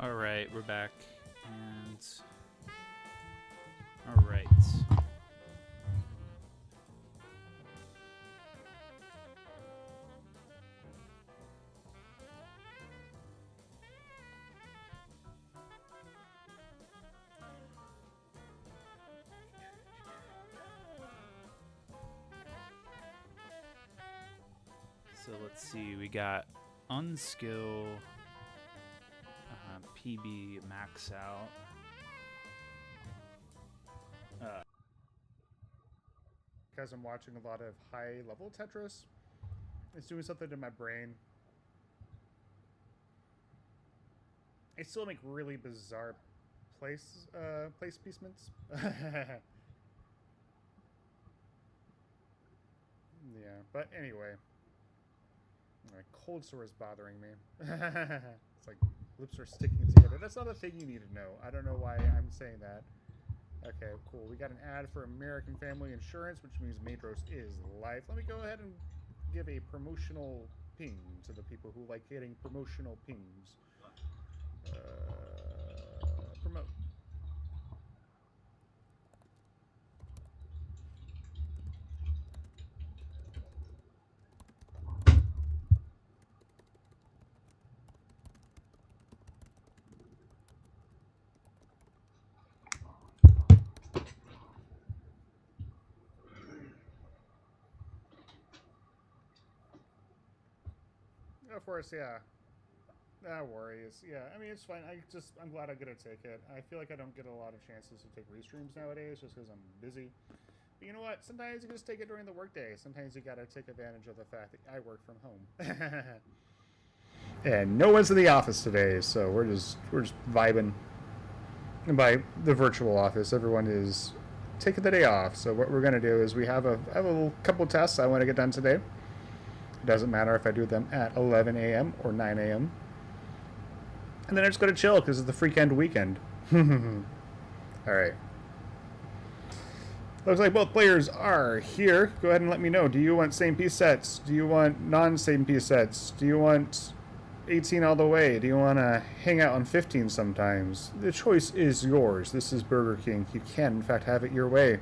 Alright, we're back. And... Alright. So let's see, we got Unskill, PB max out. Because I'm watching a lot of high-level Tetris, it's doing something to my brain. I still make really bizarre place placements. Yeah, but anyway. My cold sore is bothering me. It's like lips are sticking together. That's not a thing you need to know. I don't know why I'm saying that. Okay, cool. We got an ad for American Family Insurance, which means Maehdros is live. Let me go ahead and give a promotional ping to the people who like getting promotional pings. Promote. Of course, yeah. No worries. Yeah, I mean, it's fine. I'm glad I get to take it. I feel like I don't get a lot of chances to take restreams nowadays just because I'm busy. But you know what? Sometimes you just take it during the workday. Sometimes you gotta take advantage of the fact that I work from home. And no one's in the office today, so we're just vibing. And by the virtual office, everyone is taking the day off. So what we're gonna do is we have a couple tests I want to get done today. It doesn't matter if I do them at 11 a.m. or 9 a.m. And then I just go to chill because it's the freaking weekend. Alright. Looks like both players are here. Go ahead and let me know. Do you want same piece sets? Do you want non-same piece sets? Do you want 18 all the way? Do you want to hang out on 15 sometimes? The choice is yours. This is Burger King. You can, in fact, have it your way.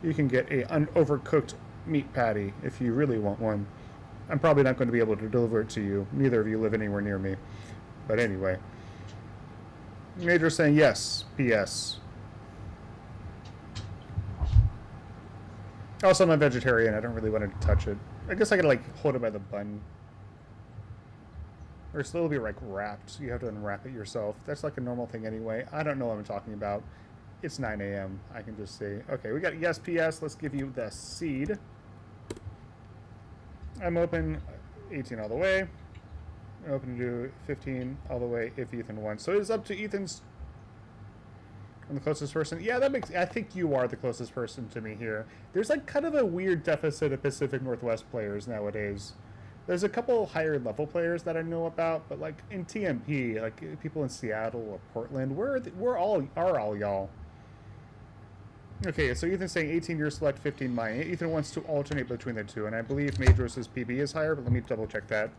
You can get a unovercooked meat patty if you really want one. I'm probably not going to be able to deliver it to you. Neither of you live anywhere near me. But anyway. Maehdros saying yes. P.S. Also, I'm a vegetarian. I don't really want to touch it. I guess I could, like, hold it by the bun. Or it's still be, like, wrapped. So you have to unwrap it yourself. That's, like, a normal thing anyway. I don't know what I'm talking about. It's 9 a.m. I can just say, okay, we got yes, P.S. Let's give you the seed. I'm open 18 all the way. I'm open to do 15 all the way if Ethan wants. So it's up to Ethan's. I'm the closest person. Yeah, that makes. I think you are the closest person to me here. There's like kind of a weird deficit of Pacific Northwest players nowadays. There's a couple higher level players that I know about, but like in TMP, like people in Seattle or Portland, we're all y'all. Okay, so Ethan's saying 18 your select, 15 mine. Ethan wants to alternate between the two, and I believe Maehdros' PB is higher, but let me double check that.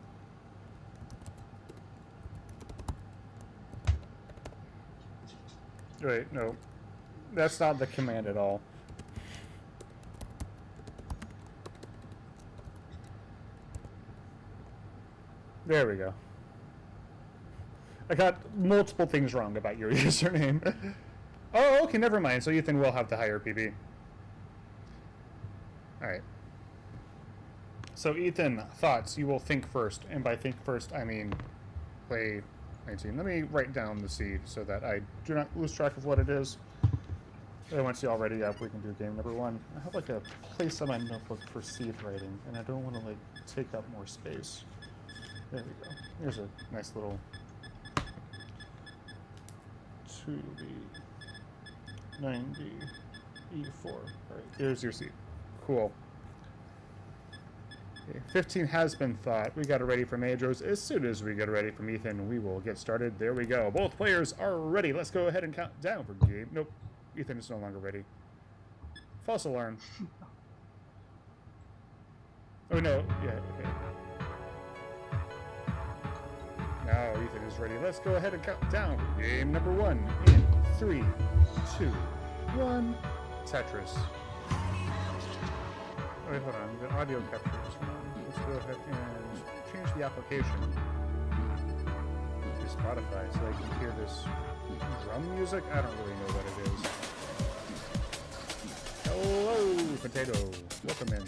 Wait, no. That's not the command at all. There we go. I got multiple things wrong about your username. Oh, okay, never mind. So Ethan will have the higher PB. Alright. So Ethan, thoughts. You will think first. And by think first, I mean play 19. Let me write down the seed so that I do not lose track of what it is. And once you're all ready up, we can do game number 1. I have like a place on my notebook for seed writing, and I don't want to like take up more space. There we go. Here's a nice little 2B. 90 E4. All right, here's your seat. Cool. Okay, 15 has been thought. We got it ready for Maehdros. As soon as we get ready from Ethan, we will get started. There we go. Both players are ready. Let's go ahead and count down for game. Nope. Ethan is no longer ready. False alarm. Oh no. Yeah. Okay. Now Ethan is ready. Let's go ahead and count down. Game number 1 in 3, 2, 1. Tetris. Oh, wait, hold on. The audio capture is wrong. Let's go ahead and change the application to Spotify so I can hear this drum music. I don't really know what it is. Hello, Potato. Welcome in.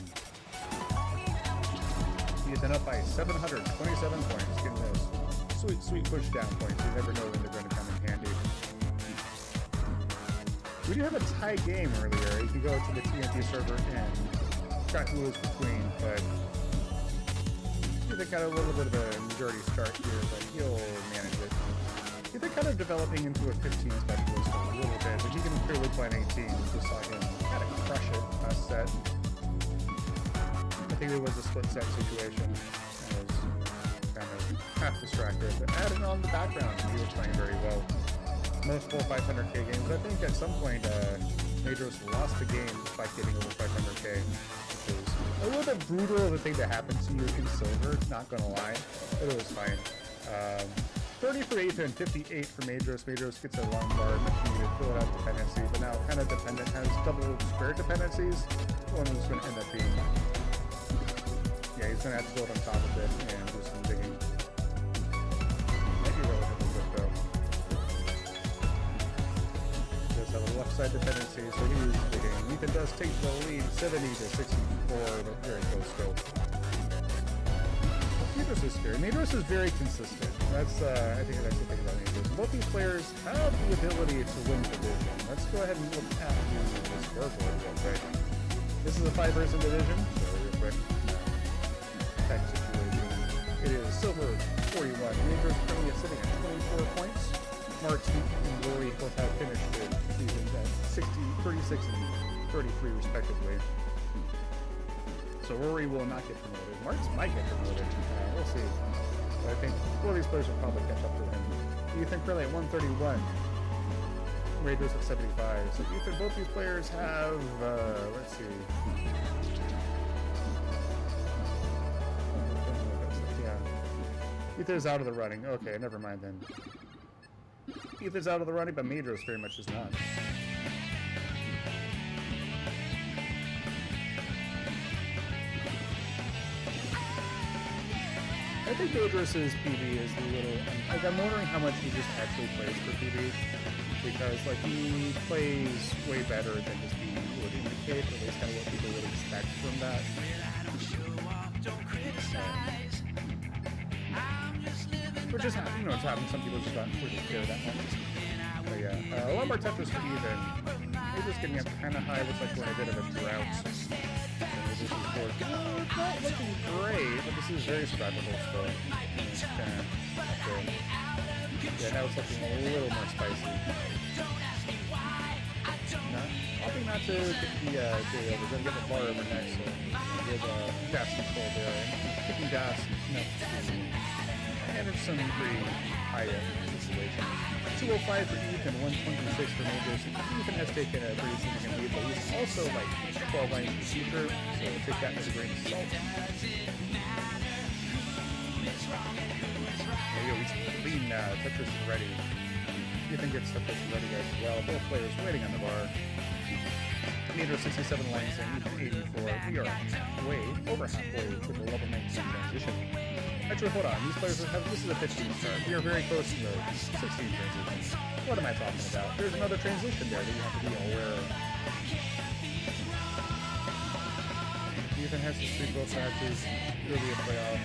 Ethan up by 727 points. Getting those sweet, sweet push down points. You never know when they're going to come in handy. We do have a tie game earlier. You can go to the TNT server and got who was between, but they got a little bit of a dirty start here, but he'll manage it. They're kind of developing into a 15 specialist a little bit, but he can clearly play an 18. We just saw him kind of crush it last set. I think it was a split set situation. I was kind of half distracted, but added on the background, he was playing very well. Multiple 500k games. I think at some point, Maehdros lost the game by getting over 500k, which is a little bit brutal of a thing to happen to you in silver, not gonna lie, but it was fine. 30 for Ethan, 58 for Maehdros. Maehdros gets a long bar, much needed, fill it out dependency, but now kind of dependent, has double square dependencies. One is going to end up being, yeah, he's going to have to build on top of it and do some digging. Might be relatively good though. Does have a left side dependency, so he's digging. Ethan does take the lead, 70 to 64, but very close still. Maehdros is scary. Maehdros is very consistent. That's I think that's the thing about Maehdros. Both these players have the ability to win division. Let's go ahead and look at the scoreboard real quick. This is a 5-person division, so real quick. Tech situation. It is silver 41. Maehdros currently sitting at 24 points. Mark and Lori both have finished the season at 36 and 33 respectively. So Rory will not get promoted. Marks might get promoted. We'll see. But I think all these players will probably catch up to him. Ethan currently at 131. Maehdros at 75. So Ethan, both these players have, let's see. Yeah. Ethan's out of the running. Okay, never mind then. Ethan's out of the running, but Maehdros very much is not. I think Maehdros' PB is a little, like, I'm wondering how much he just actually plays for PB, because, like, he plays way better than his PB would indicate, or at least kind of what people would expect from that. Which is, you know, it's happening. Some people just don't really care that much. But yeah, a lot more Tetris for Ethan. Maehdros getting up kind of high, looks like we're in a bit of a drought. This is not looking great, but this is very scrappable still. Yeah, now it's looking a little more spicy. Hoping not to get the we're going to get the bar over next, so good gas control there. Kicking gas, no. And it's some pretty high-end situations. 205 for Ethan, 126 for Maehdros. Ethan has taken a pretty significant lead, but he's also like 12 lines in the future, so take that with a grain of salt. There you go, he's clean Tetris is ready. Ethan gets Tetris ready as well. Both players waiting on the bar. Maehdros 67 lines in, Ethan 84. We are way over halfway to the level 19 transition. Actually, hold on. These players have, this is a 15 start. We are very close to the 16 transition. What am I talking about? There's another transition there that you have to be aware of. Ethan has to streak both matches. Really a playoff.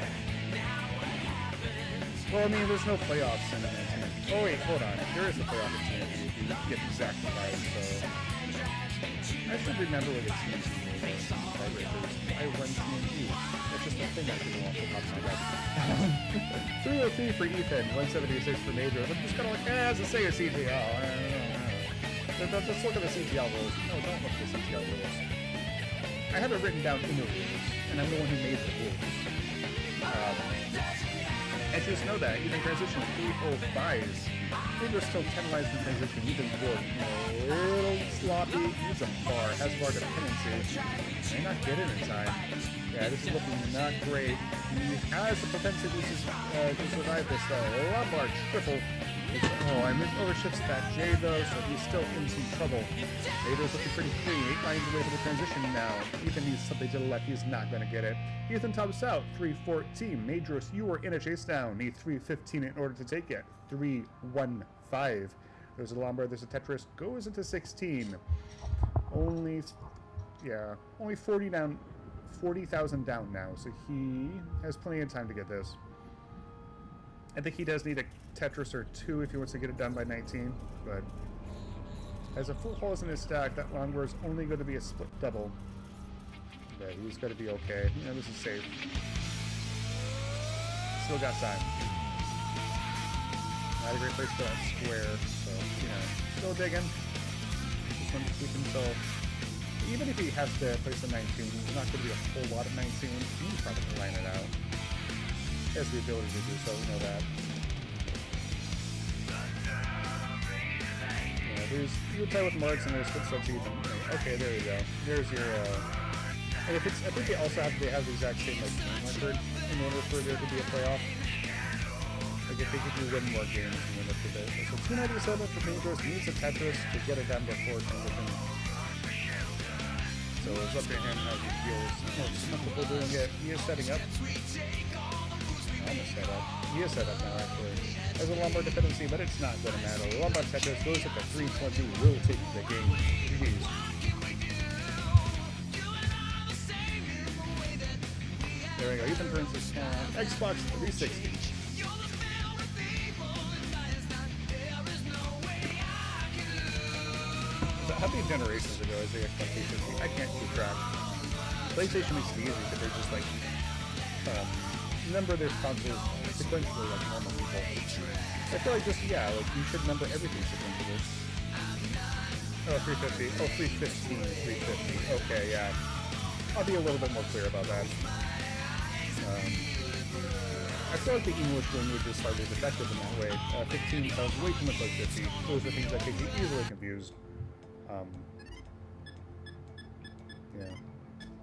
Well, I mean, there's no playoffs in it. Oh wait, hold on. There is a playoff in TNT if you get exactly right, so I should remember what the TNT is. I run TNT. That's just a thing I didn't want to talk about. 303 for Ethan, 176 for Maehdros. I'm just kind of like, as a Sega CGL. I don't know. Let's look at the CGL rules. No, don't look at the CGL rules. I have it written down in the rules, and I'm the one who made the rules. And just know that, even transition 305s. Maehdros still 10 lives in transition. Ethan Ford, a little sloppy. Needs a bar. Has bar dependency. May not get it in time. Yeah, this is looking not great. He has the propensity to survive this though. Lombard triple. I overshifts that J though, so he's still in some trouble. Maehdros looking pretty clean. 8 lines away from the transition now. Ethan needs something to the left. He's not going to get it. Ethan tops out 3-14. Maehdros, you are in a chase down. Need 3-15 in order to take it. 3-1-5. There's a Lombard. There's a Tetris. Goes into 16. Only 40 down. 40,000 down now, so he has plenty of time to get this. I think he does need a Tetris or 2 if he wants to get it done by 19, but as a full holes in his stack, that Lombard is only going to be a split double. But he's going to be okay. This is safe. Still got time. Not a great place for that square, so, still digging. Just want to keep himself. Even if he has to place a 19, there's not going to be a whole lot of 19. He can probably line it out. He has the ability to do so, we know that. You play with marks and there's good subs even. Okay, there you go. There's your, and if it's, I think they also have the exact same, game record in order for there to be a playoff. Like, I think if you win more games, you win it for this. So 297 for Maehdros needs a Tetris to get it done before transition. So it's up to him how he feels most comfortable doing it. He is setting up. Almost set up. He is set up now, actually. There's a Lombard dependency, but it's not going to matter. The Lombard Tetris goes up to 320. Will take the game. GG's. There we go. Ethan turns his Xbox 360. How many generations ago is the Xbox 360? I can't keep track. PlayStation makes it easy, but they're just number their consoles sequentially like normal people. I feel like you should number everything sequentially. Oh, 350. Oh, 315, 350. Okay, yeah. I'll be a little bit more clear about that. I feel like the English language is slightly defective in that way. 15 sounds way too much like 50. Those are things that could get easily confused.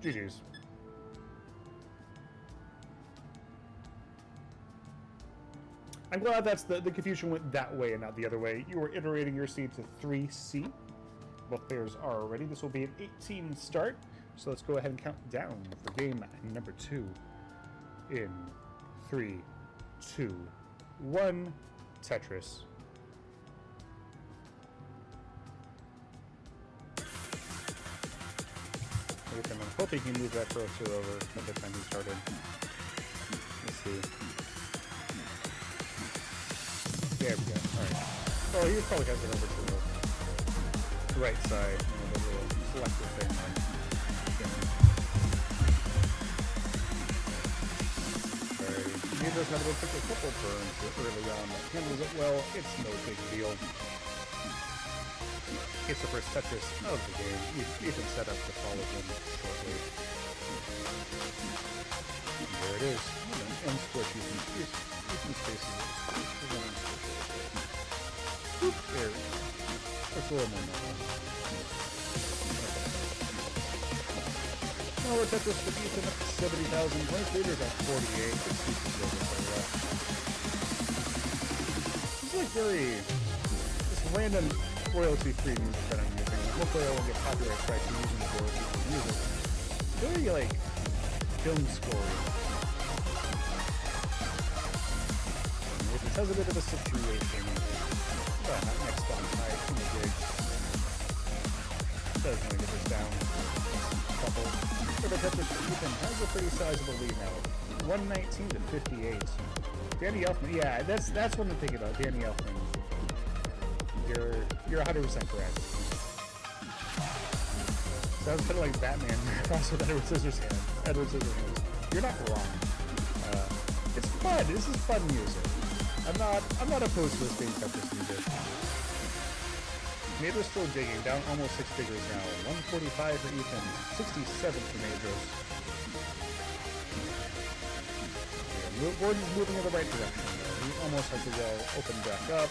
GG's. I'm glad that's the confusion went that way and not the other way. You were iterating your seed to 3C. Both players are ready. This will be an 18 start. So let's go ahead and count down for game number 2. In 3, 2, 1, Tetris. I'm hoping he moved that cursor over at the time he started. Let's see. There we go. Alright. Oh, he probably has it over to the right side. The little selector thing. Alright. Maehdros had to take a couple burns early on, but handles it well. It's no big deal. It's the first Tetris of the game. You can set up to follow him shortly. And there it is. And split using spaces. Oop, there we go. That's a little more normal. Now we're Tetris for Ethan up to 70,000 points. Leaders at 48. It's decent building for that. It's like just random royalty-free music that I'm using. Hopefully I won't get copyright strikes for using royalty-free music. Very, film scoring. It has a bit of a situation. Next on high in the gig. Does want to get this down. Couple. The Tetris Ethan has a pretty sizable lead now. 119 to 58. Danny Elfman, yeah, that's what I'm thinking about. Danny Elfman. You're 100% correct. Sounds kind of like Batman crossed with Edward Scissorhands. You're not wrong. It's fun. This is fun music. I'm not opposed to this being Tetris music. Maehdros still digging, down almost 6 figures now. 145 for Ethan, 67 for Maehdros. Yeah, Gordon's moving in the right direction though. He almost has the well open back up.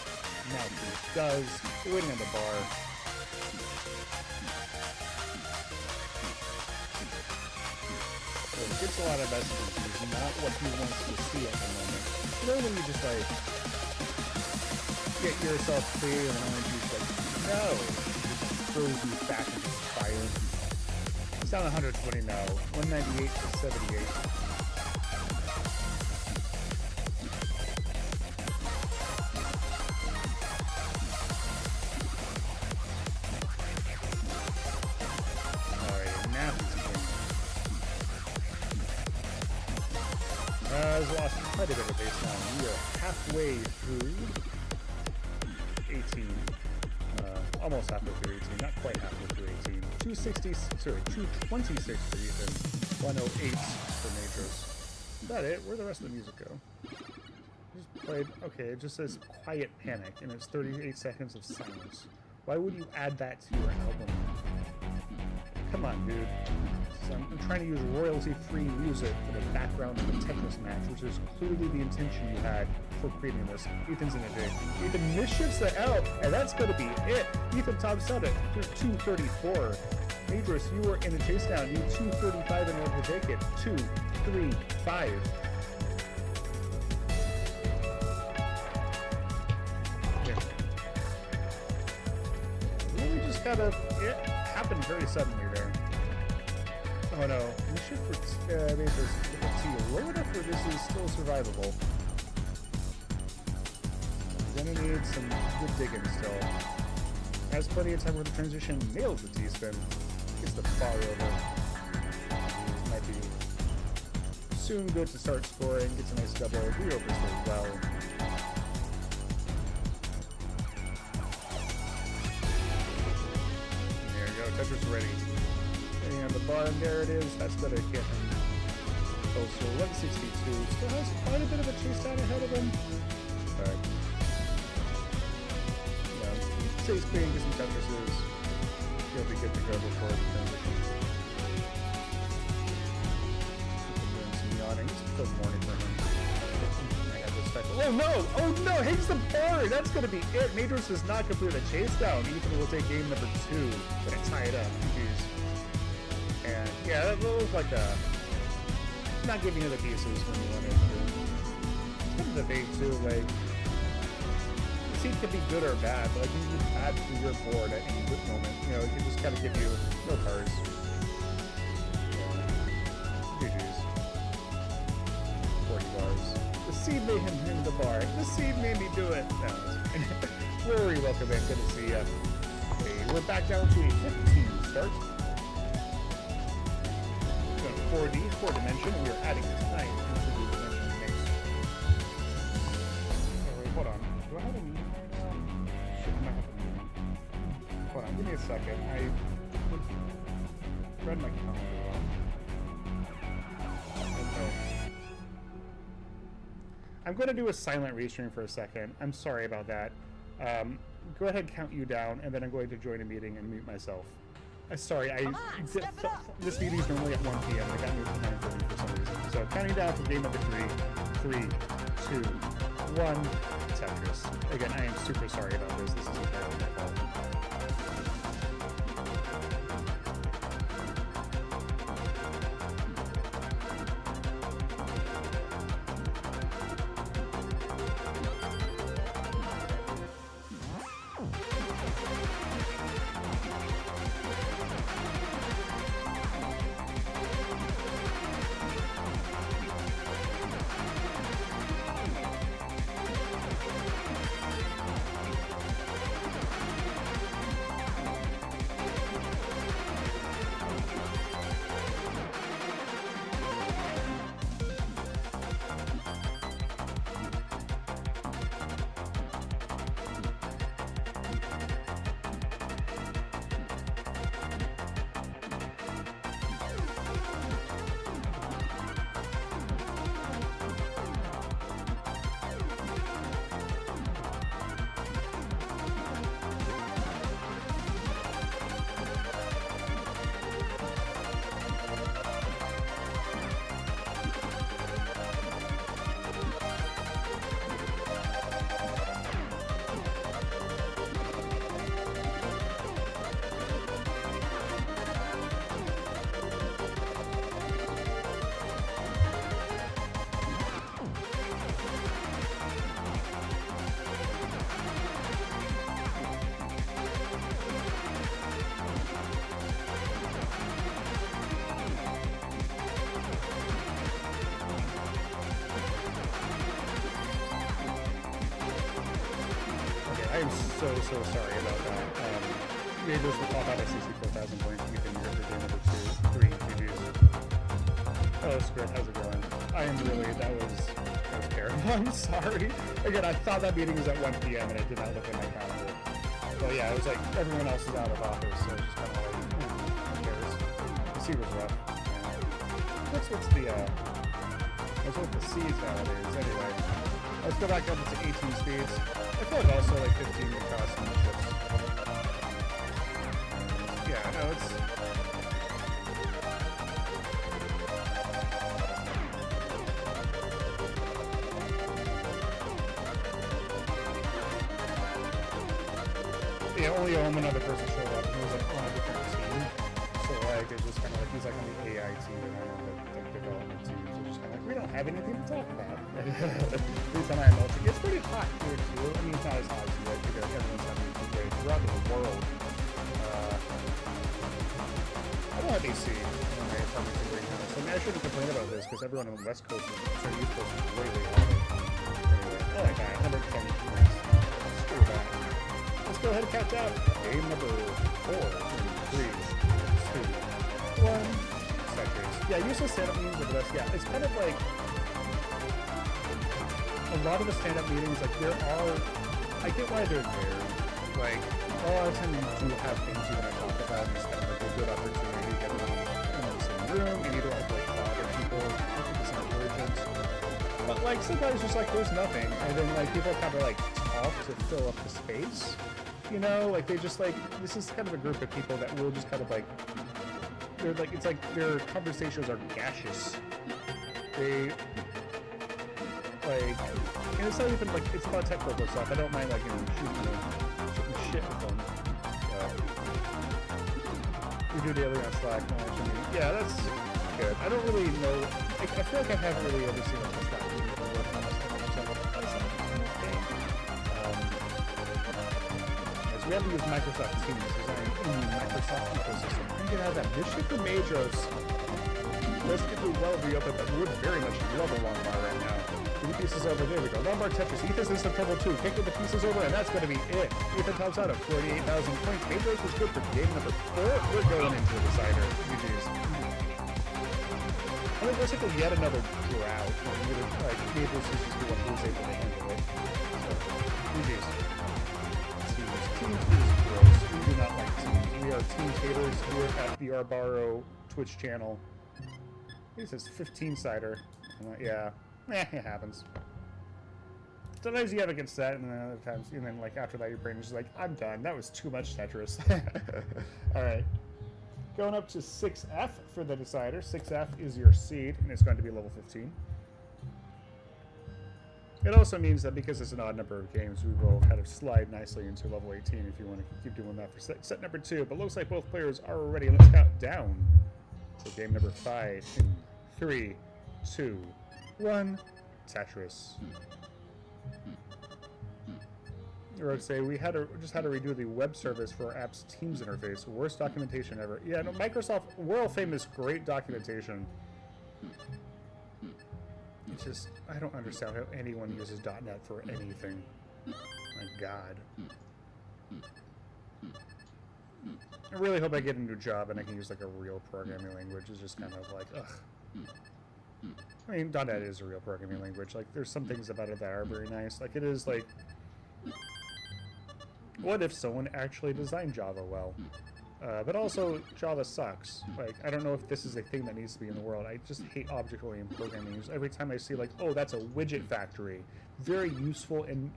Now he does. We're waiting on the bar. So it gets a lot of messages. He's not what he wants to see at the moment. You know when you just like get yourself clear and then he's like, no, it just throws you back into the fire. He's down 120 now, 198 to 78. Has lost quite a bit of baseline. We are halfway through 18. Almost halfway through 18. Not quite halfway through 18. 226 for Ethan. 108 for Maehdros. Is that it? Where'd the rest of the music go? Just played. Okay, it just says Quiet Panic, and it's 38 seconds of silence. Why would you add that to your album? Come on, dude. I'm trying to use royalty-free music for the background of the Tetris match, which is clearly the intention you had for creating this. Ethan's in a dig. Ethan misshifts the L, and that's going to be it. Ethan tops out at 234. Maehdros, you were in the chase down. You need 235 in order to take it. 2, 3, 5. Yeah. Really just kind of, it happened very suddenly there. Oh no, we should for Maehdros low enough where this is still survivable. We're gonna need some good digging still. Has plenty of time for the transition, nails the T-spin, gets the bar over. Might be soon good to start scoring, gets a nice double, reopens as well. There you go, Tetris ready. And the bar, and there it is. That's going to get him close to 162. Still has quite a bit of a chase down ahead of him. But, yeah, say he's creating some Tetris's. He'll be good to go before the transition. Doing some yawning. It's a good morning for him. I have this special. Oh no! Oh no! Hits the bar! That's going to be it. Maehdros does not complete a chase down. Ethan will take game number 2. Gonna tie it up. Jeez. And yeah, that looks like not giving you the pieces when you want it to. It's kind of debate too, like the seat could be good or bad, but like you can add to your board at any good moment. You know, it can just kind of give you no cards. GG's. 40 bars. The seed made him in the bar. The seed made me do it. No, Rory, welcome in. Good to see you. Okay, we're back down to a 15 start. 4D, 4 dimension, and we are adding 9 into the dimension mix. Oh, wait, hold on. Do I have a meeting right now? Shit, I might have a meeting. Hold on, give me a second. I read my calendar wrong. Okay. I'm going to do a silent restream for a second. I'm sorry about that. Go ahead and count you down, and then I'm going to join a meeting and mute myself. Sorry, this meeting is normally at 1 p.m. I got moved to 9:30 for some reason. So counting down for game number 3, 3, 2, 1, Tetris. Again, I am super sorry about this. This is entirely my fault. so sorry about that. Maehdros will pop out at 64,000 points. You can get the game number 2, 3 GGs. Oh, Script, how's it going? I am really, that was terrible. I'm sorry. Again, I thought that meeting was at 1 p.m. and it did not look at my calendar. But yeah, it was like everyone else is out of office, so it's just kind of like, who cares? The C was rough. What's the, what's with the C's nowadays, anyway? Let's go back up to 18 speeds. I feel like also like 15 across in the ships. Yeah, no, it's... Yeah, only another person showed up. He was like on a different team. So like, it's just kind of like, he's like on the AI team and on the development team. So just kind of like, we don't have anything to talk about. At least on IML. It's pretty hot here too. I mean, it's not as hot as you like because everyone's having a good day throughout the world. I don't have AC in my apartment right now. So I mean, I shouldn't complain about this because everyone on the West Coast is, sorry, East Coast is way hot. Anyway, oh my god, 110 points. Screw that. Let's go ahead and catch up. Game number 4, 3, 2, 1. Seconds. Yeah, usually stand-up meetings are the best. Yeah, it's kind of like a lot of the stand-up meetings, like there are, I get why they're there. Like, a lot of times you do have things you want to talk about, and it's kind of like a good opportunity to get everyone in the same room, and you don't have to like bother people. I think it's not urgent. But like sometimes just like there's nothing, and then like people kind of like talk to fill up the space. You know, like they just like, this is kind of a group of people that will just kind of like, they're like, it's like their conversations are gaseous. They, like, and it's not even like, it's about technical stuff. I don't mind like, shooting shit with them. We do daily on Slack. Yeah, that's good. I don't really know, I feel like I haven't really ever seen a Slack meeting before. We have to use Microsoft Teams design in the Microsoft ecosystem. I'm going to have that mission for Maehdros. Let's get the well reopened, but we would very much love a long bar right now. 3 pieces over, there we go. Long bar Tetris. Ethan's in some trouble too. Kicking the pieces over, and that's going to be it. Ethan tops out at 48,000 points. Maehdros was good for game number 4. We're going into the decider. GG's. I think there's like yet another drought. Like, Maehdros is just the one who was able to handle it. So, GG's. Teams is gross. We do not like teams. We are team haters here at the Arbaro Twitch channel. He says 15-sider. Yeah, it happens. Sometimes you have a good set, and then other times, and then like after that, your brain is just like, I'm done. That was too much Tetris. All right, going up to 6F for the decider. 6F is your seed, and it's going to be level 15. It also means that because it's an odd number of games, we will kind of slide nicely into level 18 if you want to keep doing that for set number 2. But looks like both players are ready. Let's count down. So game number 5 in 3, 2, 1. Tetris. Or I'd say we just had to redo the web service for our app's Teams interface. Worst documentation ever. Yeah, no, Microsoft, world famous, great documentation. It's just, I don't understand how anyone uses .NET for anything. My God. I really hope I get a new job and I can use like a real programming language. It's just kind of like, ugh. I mean, .NET is a real programming language. Like, there's some things about it that are very nice. Like, it is like, what if someone actually designed Java well? But also, Java sucks. Like, I don't know if this is a thing that needs to be in the world. I just hate object-oriented programming. Every time I see, like, oh, that's a widget factory. Very useful and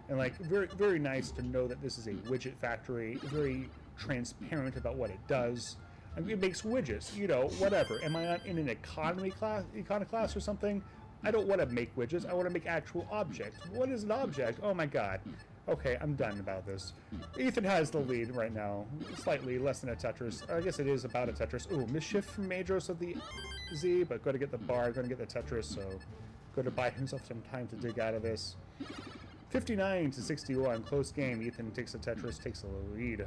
like, very, very nice to know that this is a widget factory. Very transparent about what it does. I mean, it makes widgets, you know, whatever. Am I in an econ class or something? I don't want to make widgets. I want to make actual objects. What is an object? Oh, my God. Okay, I'm done about this. Ethan has the lead right now. Slightly less than a Tetris. I guess it is about a Tetris. Ooh, mischief from Maehdros of the Z, but going to get the bar, going to get the Tetris, so going to buy himself some time to dig out of this. 59 to 61, close game. Ethan takes the Tetris, takes the lead.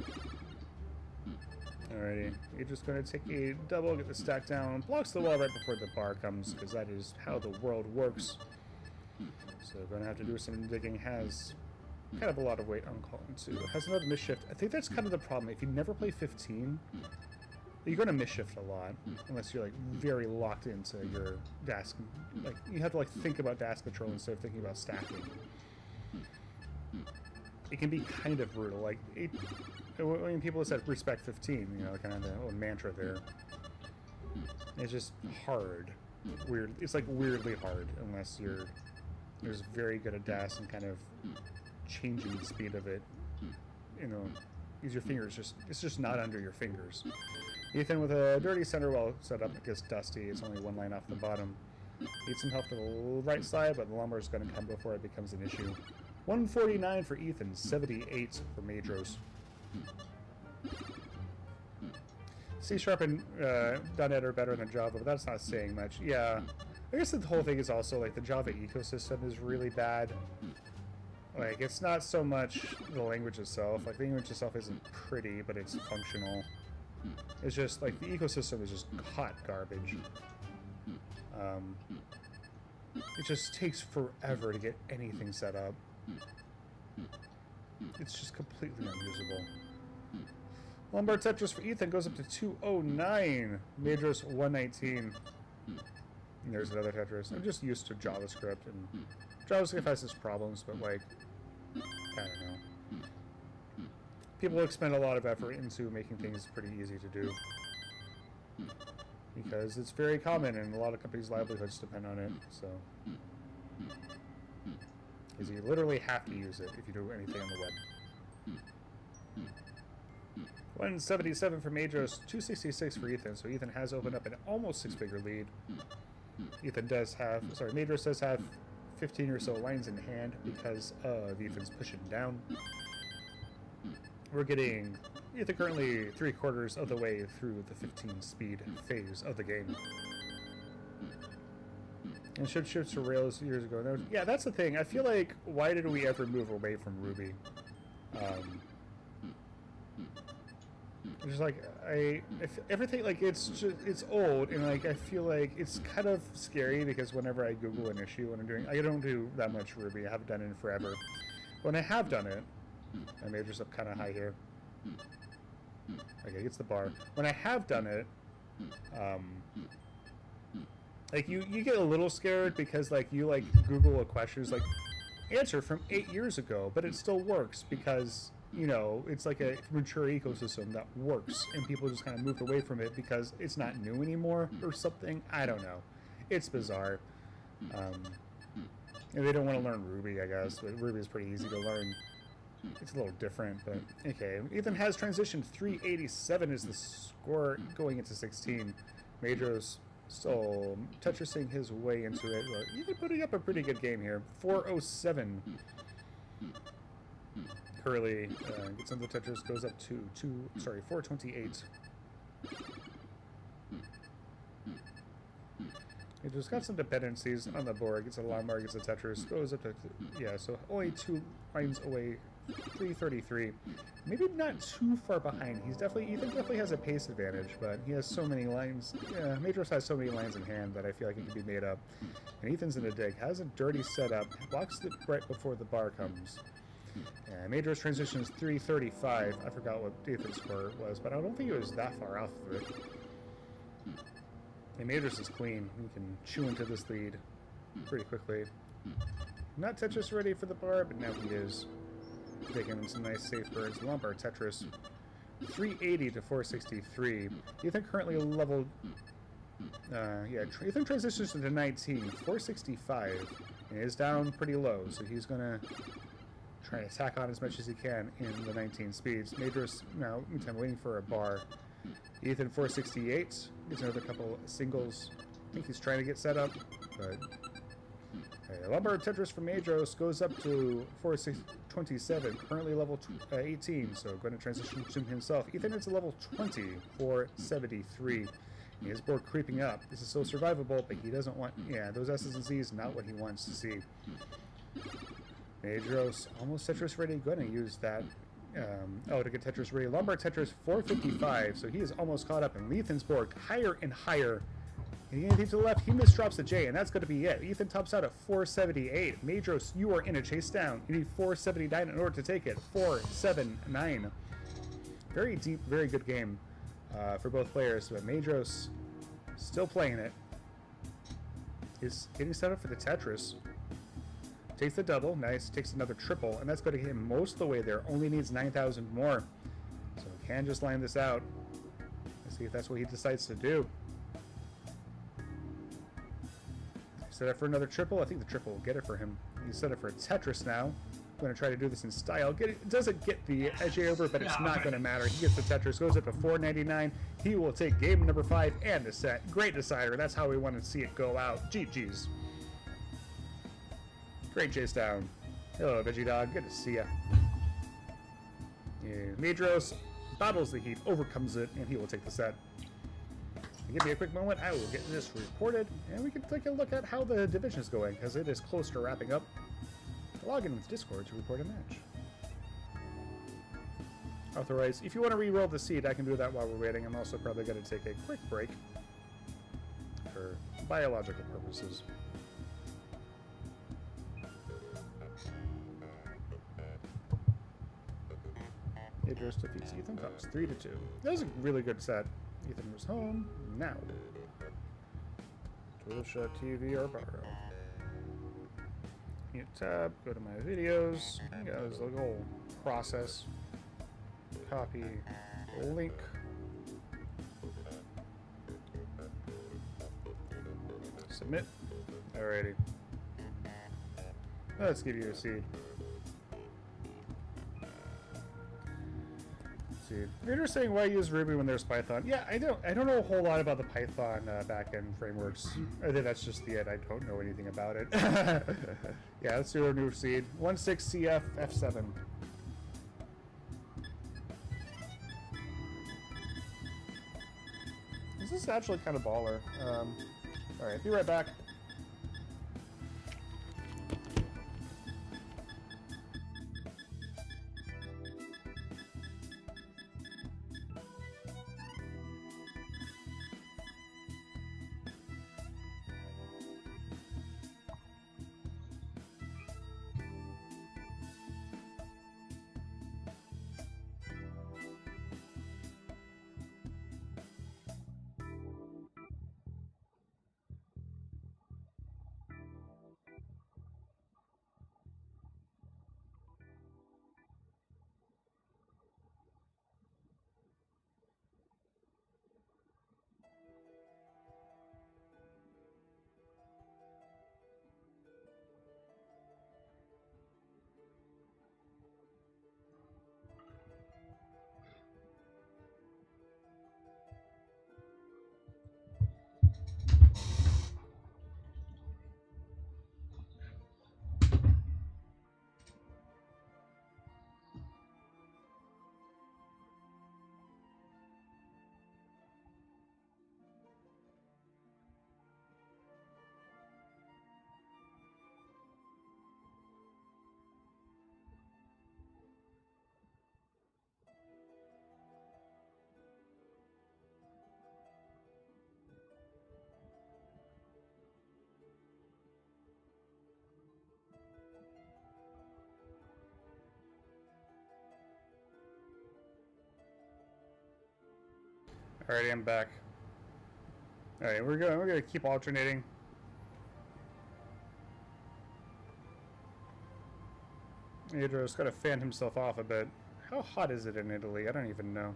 Alrighty, you're just going to take a double, get the stack down, blocks the wall right before the bar comes, because that is how the world works. So going to have to do some digging. Has kind of a lot of weight on column 2. It has another misshift. I think that's kind of the problem. If you never play 15, you're going to misshift a lot, unless you're, like, very locked into your dash. Like, you have to, like, think about dash control instead of thinking about stacking. It can be kind of brutal. Like, when people have said respect 15, you know, kind of the old mantra there. It's just hard. Weird. It's, like, weirdly hard, unless you're just very good at dash and kind of changing the speed of it. You know, because your fingers it's just not under your fingers. Ethan with a dirty center well set up against Dusty. It's only one line off the bottom. Needs some help to the right side, but the lumber is going to come before it becomes an issue. 149 for Ethan, 78 for Maehdros. C# and .NET are better than Java, but that's not saying much. Yeah, I guess the whole thing is also, like, the Java ecosystem is really bad. Like, it's not so much the language itself. Like, the language itself isn't pretty, but it's functional. It's just, like, the ecosystem is just hot garbage. It just takes forever to get anything set up. It's just completely unusable. Lumbar Tetris for Ethan goes up to 209. Maehdros 119. And there's another Tetris. I'm just used to JavaScript, and JavaScript has its problems, but, like, I don't know. People expend a lot of effort into making things pretty easy to do. Because it's very common, and a lot of companies' livelihoods depend on it, so. Because you literally have to use it if you do anything on the web. 177 for Maehdros, 266 for Ethan, so Ethan has opened up an almost six-figure lead. Maehdros does have 15 or so lines in hand because of Ethan's pushing down. We're getting Ethan currently 3/4 of the way through the 15 speed phase of the game. And shipped ships to Rails years ago. Yeah, that's the thing. I feel like, why did we ever move away from Ruby? Just like everything, like, it's old, and, like, I feel like it's kind of scary because whenever I Google an issue when I don't do that much Ruby. I haven't done it in forever. When I have done it, I may just up kind of high here. Okay, gets the bar. When I have done it, like, you get a little scared because, like, you, like, Google a question, it's like, answer from 8 years ago, but it still works because, you know, it's like a mature ecosystem that works, and people just kind of moved away from it because it's not new anymore or something. I don't know. It's bizarre. And they don't want to learn Ruby, I guess, but Ruby is pretty easy to learn. It's a little different, but okay. Ethan has transitioned. 387 is the score going into 16. Maehdros still Tetrising his way into it. Well, Ethan putting up a pretty good game here. 407. Curly gets into Tetris, goes up to 428. It just got some dependencies on the board. Gets a Lombard, gets a Tetris, goes up to, yeah, so only 2 lines away. 333. Maybe not too far behind. Ethan definitely has a pace advantage, but he has so many lines. Yeah, Maehdros has so many lines in hand that I feel like it can be made up. And Ethan's in a dig. Has a dirty setup. Blocks it right before the bar comes. And Maehdros transitions 335. I forgot what Ethan's score was, but I don't think it was that far off of it. And Maehdros is clean. He can chew into this lead pretty quickly. Not Tetris ready for the bar, but now he is. Taking some nice safe birds. Lombard Tetris. 380 to 463. Ethan currently leveled. Ethan transitions to 19. 465. And is down pretty low, so he's gonna try to tack on as much as he can in the 19 speeds. Maehdros now, meantime, waiting for a bar. Ethan 468. Gets another couple singles. I think he's trying to get set up, but. Lombard Tetris from Maehdros goes up to 427, currently level 18, so going to transition to himself. Ethan is level 20, 473. His board creeping up. This is still survivable, but he doesn't want, those S's and Z's, not what he wants to see. Maehdros almost Tetris ready, going to use that. To get Tetris ready. Lombard Tetris 455, so he is almost caught up, and Ethan's board higher and higher. Anything to the left, he misdrops a J, and that's going to be it. Ethan tops out at 478. Maehdros, you are in a chase down. You need 479 in order to take it. 479. Very deep, very good game for both players, but Maehdros still playing it. Is getting set up for the Tetris. Takes the double, nice. Takes another triple, and that's going to get him most of the way there. Only needs 9,000 more. So can just line this out. Let's see if that's what he decides to do. Set up for another triple. I think the triple will get it for him. He's set up for a Tetris now. I'm going to try to do this in style. It doesn't get the edge over, but it's not going to matter. He gets the Tetris, goes up to 499. He will take game number 5 and the set. Great decider. That's how we want to see it go out. GG's. Great chase down. Hello, Veggie Dog. Good to see ya. Yeah, Maehdros battles the heat, overcomes it, and he will take the set. Give me a quick moment. I will get this reported, and we can take a look at how the division is going, because it is close to wrapping up. Log in with Discord to report a match. Authorize. If you want to re-roll the seed, I can do that while we're waiting. I'm also probably going to take a quick break for biological purposes. Maehdros defeats Ethan Cox 3-2. That was a really good set. Ethan was home. Now. Toolshot TV or borrow. Hit tab, go to my videos. Yeah, there's a whole process. Copy link. Submit. Alrighty. Let's give you a seed. You're just saying why use Ruby when there's Python. Yeah, I don't know a whole lot about the Python backend frameworks. I think that's just the it. I don't know anything about it. Yeah, let's do a new seed. 16CF F7. This is actually kind of baller. Alright, be right back. Alrighty, I'm back. Alright, we're gonna keep alternating. Maehdros got to fan himself off a bit. How hot is it in Italy? I don't even know.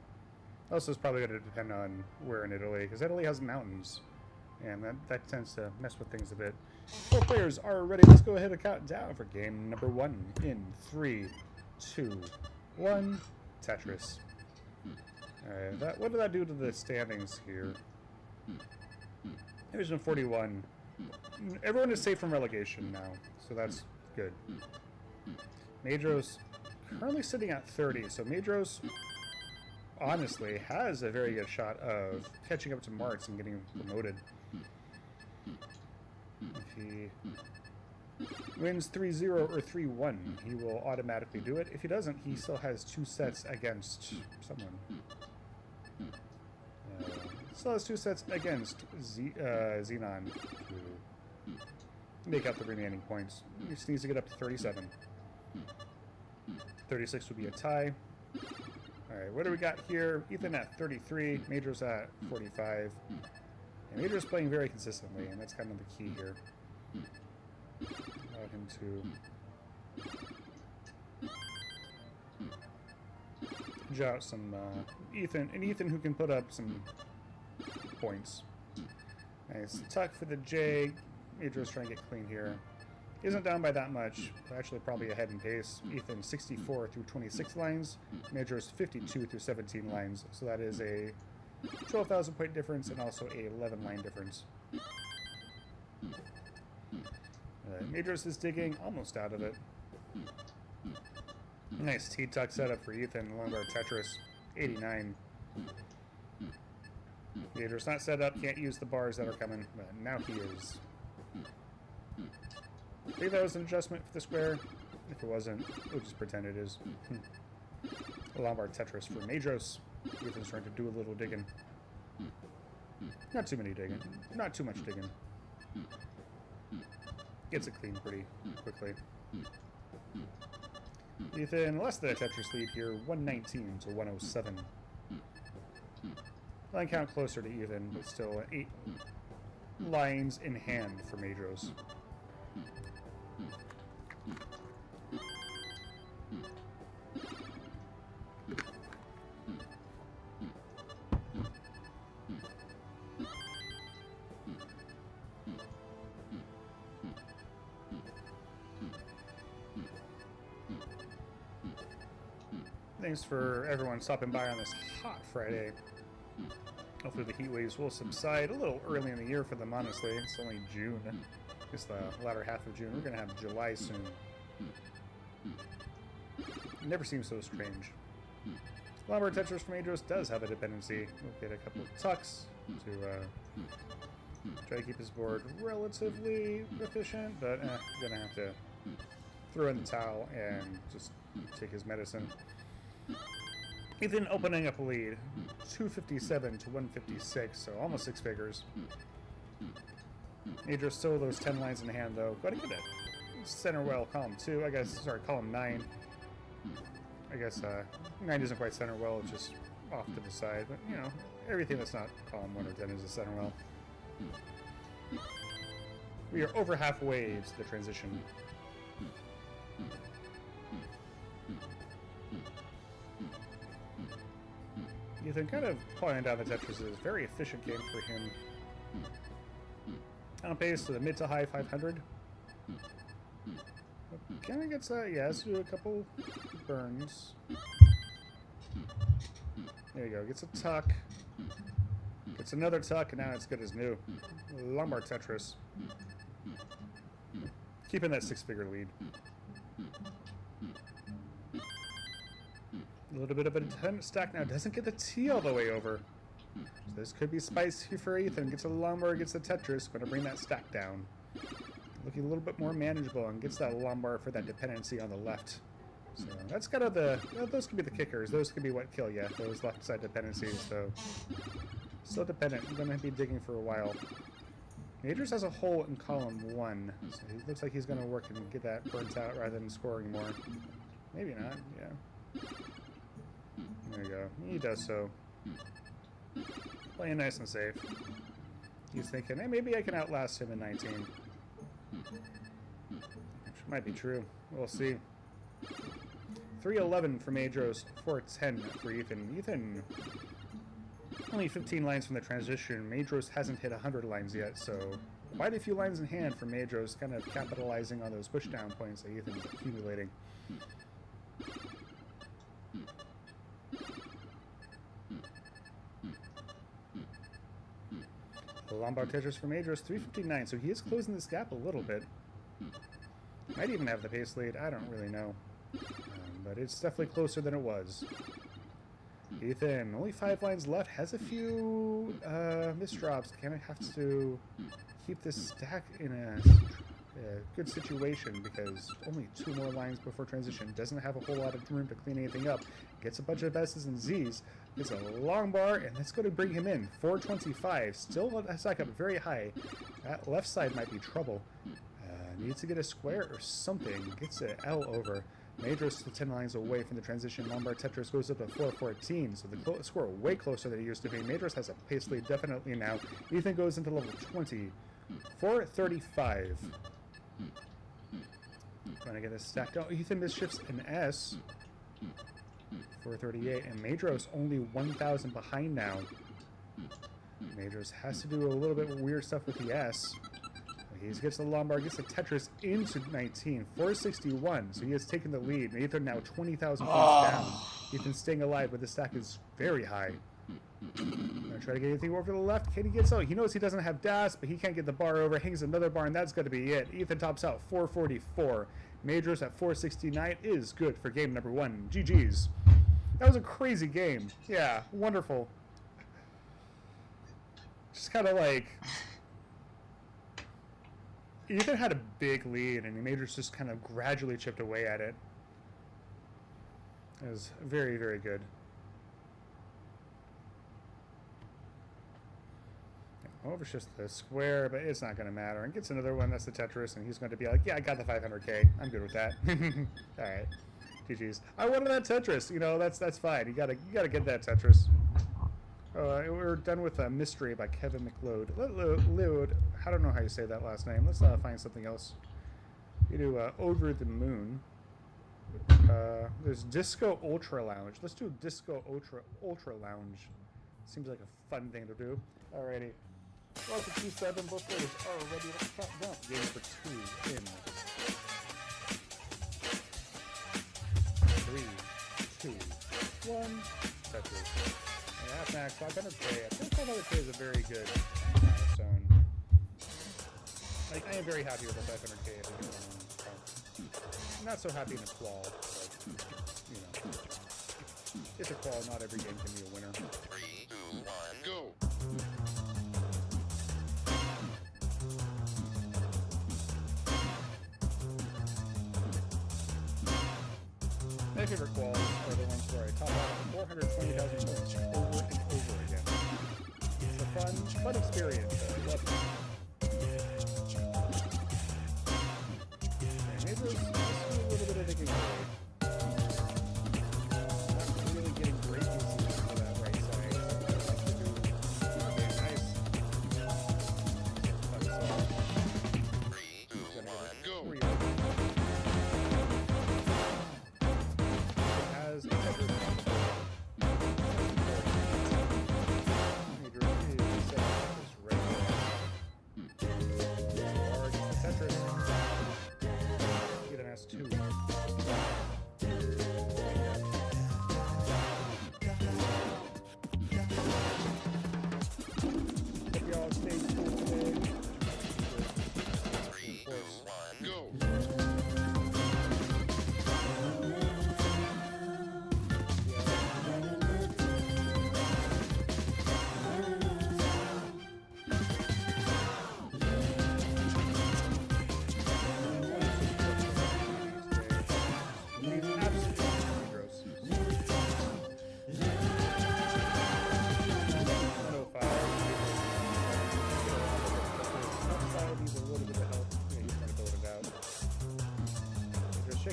Also, it's probably going to depend on where in Italy, because Italy has mountains, and that tends to mess with things a bit. Both players are ready. Let's go ahead and count down for game number 1 in 3, 2, 1. Tetris. Alright, what did that do to the standings here? Division 41. Everyone is safe from relegation now, so that's good. Maehdros currently sitting at 30, so Maehdros honestly has a very good shot of catching up to Marks and getting promoted. If he wins 3-0 or 3-1, he will automatically do it. If he doesn't, he still has 2 sets against someone. Let's Still has 2 sets against Xenon to make up the remaining points. He just needs to get up to 37. 36 would be a tie. Alright, what do we got here? Ethan at 33, Maehdros at 45. And Maehdros playing very consistently, and that's kind of the key here. Allow him to jot some Ethan who can put up some points. Nice tuck for the J. Maehdros trying to get clean here. Isn't down by that much. Actually, probably ahead in pace. Ethan 64 through 26 lines. Maehdros 52 through 17 lines. So that is a 12,000 point difference and also a 11 line difference. Maehdros is digging almost out of it. Nice T-tuck setup for Ethan. Lombard Tetris 89. Maehdros not set up. Can't use the bars that are coming. But now he is. I think that was an adjustment for the square. If it wasn't, we'll just pretend it is. Lombard Tetris for Maehdros. Ethan's trying to do a little digging. Not too many digging. Not too much digging. Gets it clean pretty quickly. Ethan less than a Tetris lead here, 119 to 107. Line count closer to Ethan, but still 8 lines in hand for Maehdros. Thanks for everyone stopping by on this hot Friday. Hopefully the heat waves will subside a little early in the year for them, honestly. It's only June. It's the latter half of June. We're going to have July soon. It never seems so strange. Lombard Tetris from Maehdros does have a dependency. We'll get a couple of tucks to try to keep his board relatively efficient, but going to have to throw in the towel and just take his medicine. Ethan opening up a lead, 257 to 156, so almost 6 figures. Maehdros still those 10 lines in hand, though. Got to get it. Center well, column 2, I guess, sorry, column 9. I guess 9 isn't quite center well, it's just off to the side, but, you know, everything that's not column 1 or 10 is a center well. We are over halfway to the transition. Ethan kind of pulling down the Tetris is a very efficient game for him. On pace to the mid to high 500. Kind of gets yeah, let's do a couple burns. There you go, gets a tuck. Gets another tuck, and now it's good as new. Lombard Tetris. Keeping that 6-figure lead. A little bit of a stack now. Doesn't get the T all the way over. So this could be spicy for Ethan. Gets a Lombard, gets the Tetris. Going to bring that stack down. Looking a little bit more manageable and gets that Lombard for that dependency on the left. So that's kind of the... those could be the kickers. Those could be what kill you. Those left side dependencies. So still dependent. I'm going to be digging for a while. Maehdros has a hole in column 1. So he looks like he's going to work and get that burnt out rather than scoring more. Maybe not. Yeah. There you go. He does so. Playing nice and safe. He's thinking, hey, maybe I can outlast him in 19. Which might be true. We'll see. 311 for Maehdros, 410 for Ethan. Ethan, only 15 lines from the transition. Maehdros hasn't hit 100 lines yet, so quite a few lines in hand for Maehdros, kind of capitalizing on those pushdown points that Ethan's accumulating. Lombard Tetris for Maehdros, 359, so he is closing this gap a little bit. Might even have the pace lead, I don't really know. But it's definitely closer than it was. Ethan, only 5 lines left, has a few misdrops. Gonna have to keep this stack in good situation because only 2 more lines before transition. Doesn't have a whole lot of room to clean anything up. Gets a bunch of S's and Z's. Gets a long bar, and that's going to bring him in. 425. Still a stack up very high. That left side might be trouble. Needs to get a square or something. Gets an L over. Maehdros to 10 lines away from the transition. Lombard Tetris goes up to 414, so the score way closer than it used to be. Maehdros has a pace lead definitely now. Ethan goes into level 20. 435. Trying to get this stacked out. Ethan misshifts an S. 438, and Maehdros only 1,000 behind now. Maehdros has to do a little bit weird stuff with the S. He gets the Lombard, gets the Tetris into 19, 461. So he has taken the lead. And Ethan now 20,000 points down. Ethan staying alive, but the stack is very high. Gonna try to get anything over to the left. Can he get so? He knows he doesn't have dash, but he can't get the bar over. Hangs another bar, and that's going to be it. Ethan tops out 444. Maehdros at 469 is good for game number 1. GG's. That was a crazy game. Yeah, wonderful. Just kind of like... Ethan had a big lead, and Maehdros just kind of gradually chipped away at it. It was very, very good. Over's just the square, but it's not going to matter. And gets another one, that's the Tetris, and he's going to be like, yeah, I got the 500K. I'm good with that. All right. GG's. I wanted that Tetris. You know, that's fine. You gotta get that Tetris. We're done with Mystery by Kevin McLeod. Leod, I don't know how you say that last name. Let's find something else. You do Over the Moon. There's Disco Ultra Lounge. Let's do Disco Ultra Lounge. Seems like a fun thing to do. Alrighty. Welcome to 7. Both players are ready to count down. Game for 2 in 3, 2, 1. Tetris. Half max, 500K. I think 500K is a very good milestone. Like, I am very happy with the 500K. I'm not so happy in a qual, but, you know. It's a qual, not every game can be a winner. 3, 2, 1, go! My favorite quals are the ones where I top out 420,000 points over and over again. It's a fun experience. I love it. And maybe there's a little bit of thinking away. Not really getting great uses for that right side. I like to do okay, nice. 3, 2, 1, go!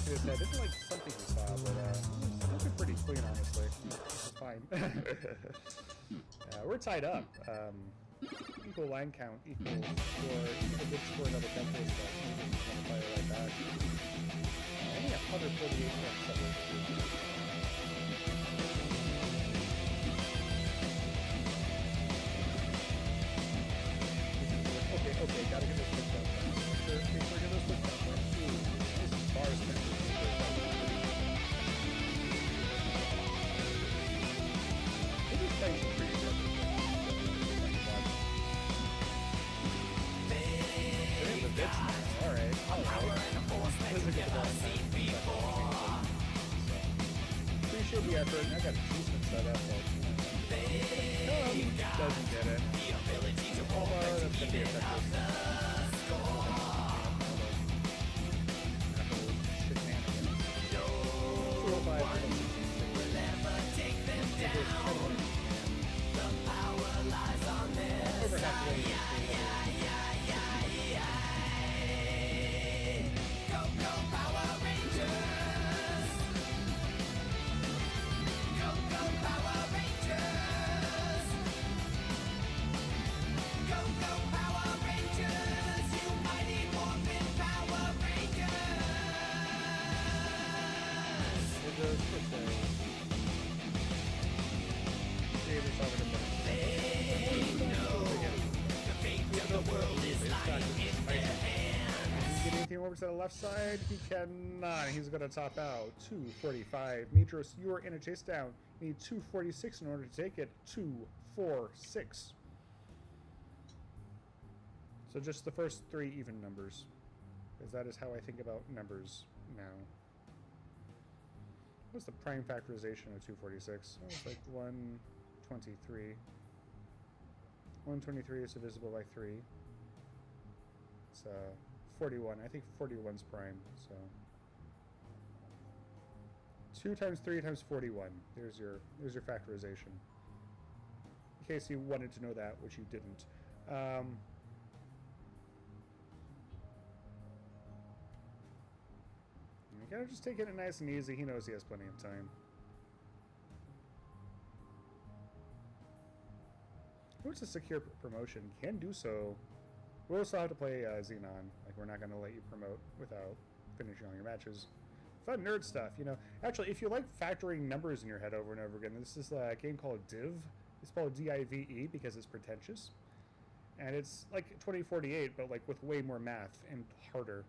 His head. It's like something he saw, but it's looking pretty clean, honestly. This is fine. We're tied up. Equal line count equals score. Equal good score, another template, so I'm just going to fire right back. Only 148 points. Okay, gotta get this quick down. Make sure get those quick down. This is bars, man. It is actually pretty good. There's the bits now. Alright. This is a good one. Appreciate the effort. I got a decent setup, but doesn't get it. That's gonna be effective. works on the left side. He cannot. He's going to top out. 245. Maehdros, you are in a chase down. You need 246 in order to take it. 246. So just the first three even numbers. Because that is how I think about numbers now. What's the prime factorization of 246? Oh, it's like 123. 123 is divisible by 3. It's 41. I think 41's prime. So 2 times 3 times 41. There's your factorization. In case you wanted to know that, which you didn't. You gotta just take it nice and easy. He knows he has plenty of time. What's a secure promotion? Can do so. We'll also have to play Xenon. Like, we're not going to let you promote without finishing all your matches. Fun nerd stuff, you know. Actually, if you like factoring numbers in your head over and over again, this is a game called Div. It's spelled D-I-V-E because it's pretentious. And it's like 2048, but like with way more math and harder.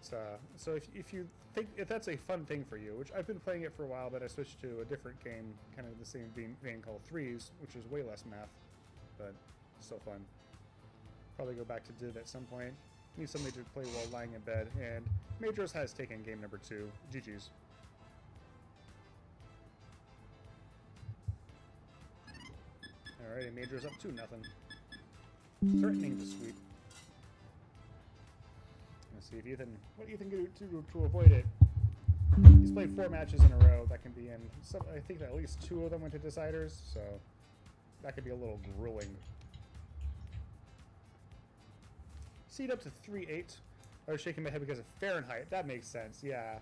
So if that's a fun thing for you, which I've been playing it for a while, but I switched to a different game, kind of the same vein called Threes, which is way less math, but still fun. Probably go back to Div at some point. Need somebody to play while lying in bed, and Maehdros has taken game number 2. GG's. Alrighty, Maehdros up 2-0. Threatening to sweep. Let's see if Ethan, what Ethan can do to avoid it. He's played 4 matches in a row. That can be in some, I think at least 2 of them went to deciders, so that could be a little grueling. Seed up to 3-8. I was shaking my head because of Fahrenheit. That makes sense, yeah.